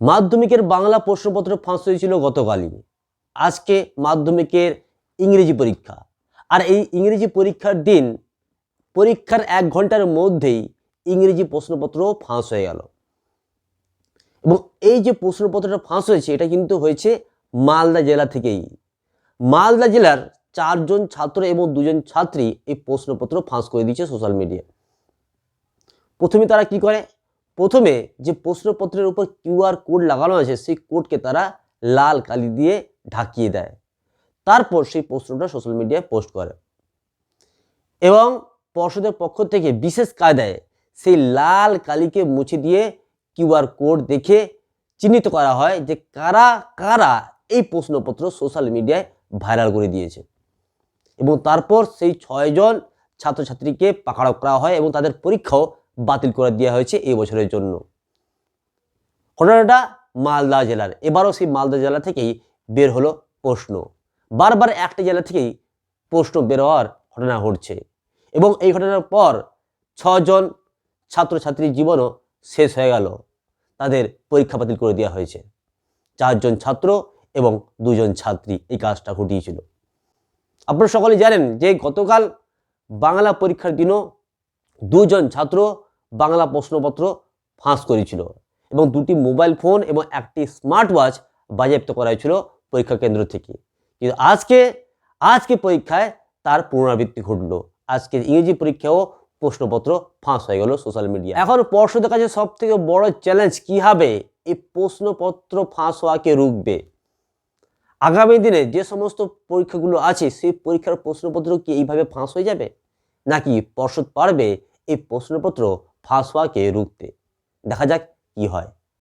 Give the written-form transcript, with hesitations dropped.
মাধ্যমিকের বাংলা প্রশ্নপত্র ফাঁস হয়েছিল গতকালই। আজকে মাধ্যমিকের ইংরেজি পরীক্ষা। আর এই ইংরেজি পরীক্ষার দিন পরীক্ষার 1 ঘন্টার মধ্যেই ইংরেজি প্রশ্নপত্র ফাঁস হয়ে গেল। এবং এই যে প্রশ্নপত্রটা ফাঁস হয়েছে এটা কিন্তু হয়েছে মালদা জেলা থেকেই। মালদা জেলার 4 জন ছাত্র এবং 2 জন ছাত্রী এই প্রশ্নপত্র ফাঁস করে দিয়েছে সোশ্যাল মিডিয়ায়। প্রথমে তারা কি করে, প্রথমে যে প্রশ্নপত্রের উপর কিউআর কোড লাগানো আছে সেই কোডকে তারা লাল কালি দিয়ে ঢাকিয়ে দেয়। তারপর সেই প্রশ্নটা সোশ্যাল মিডিয়ায় পোস্ট করে এবং পর্ষদের পক্ষ থেকে বিশেষ কায়দায় সেই লাল কালিকে মুছে দিয়ে কিউআর কোড দেখে চিহ্নিত করা হয় যে কারা কারা এই প্রশ্নপত্র সোশ্যাল মিডিয়ায় ভাইরাল করে দিয়েছে। এবং তারপর সেই 6 জন ছাত্রছাত্রীকে পাকড়াও করা হয় এবং তাদের পরীক্ষাও বাতিল করে দেওয়া হয়েছে এই বছরের জন্য। ঘটনাটা মালদা জেলার। এবারও সেই মালদা জেলা থেকেই বের হলো প্রশ্ন। বারবার একটা জেলা থেকেই প্রশ্ন বের হওয়ার ঘটনা ঘটছে এবং এই ঘটনার পর 6 জন ছাত্রছাত্রীর জীবনও শেষ হয়ে গেল। তাদের পরীক্ষা বাতিল করে দেওয়া হয়েছে। 4 জন ছাত্র এবং 2 জন ছাত্রী এই কাজটা ঘটিয়েছিল। আপনারা সকলেই জানেন যে গতকাল বাংলা পরীক্ষার দিনও 2 জন ছাত্র বাংলা প্রশ্নপত্র ফাঁস করেছিল এবং 2টি মোবাইল ফোন এবং একটি স্মার্ট ওয়াচ বাজেয়াপ্ত করা হয়েছিল পরীক্ষা কেন্দ্র থেকে। কিন্তু আজকে পরীক্ষায় তার পুনরাবৃত্তি ঘটল। আজকে ইংরেজি পরীক্ষাও প্রশ্নপত্র ফাঁস হয়ে গেল সোশ্যাল মিডিয়া। এখন পর্ষদের কাছে সব থেকে বড় চ্যালেঞ্জ কীভাবে এই প্রশ্নপত্র ফাঁস হওয়াকে রুখবে। আগামী দিনে যে সমস্ত পরীক্ষাগুলো আছে সেই পরীক্ষার প্রশ্নপত্র কি এইভাবে ফাঁস হয়ে যাবে, নাকি পর্ষদ পারবে এই প্রশ্নপত্র ফাঁস হওয়াকে রুখতে? দেখা যাক কি হয়।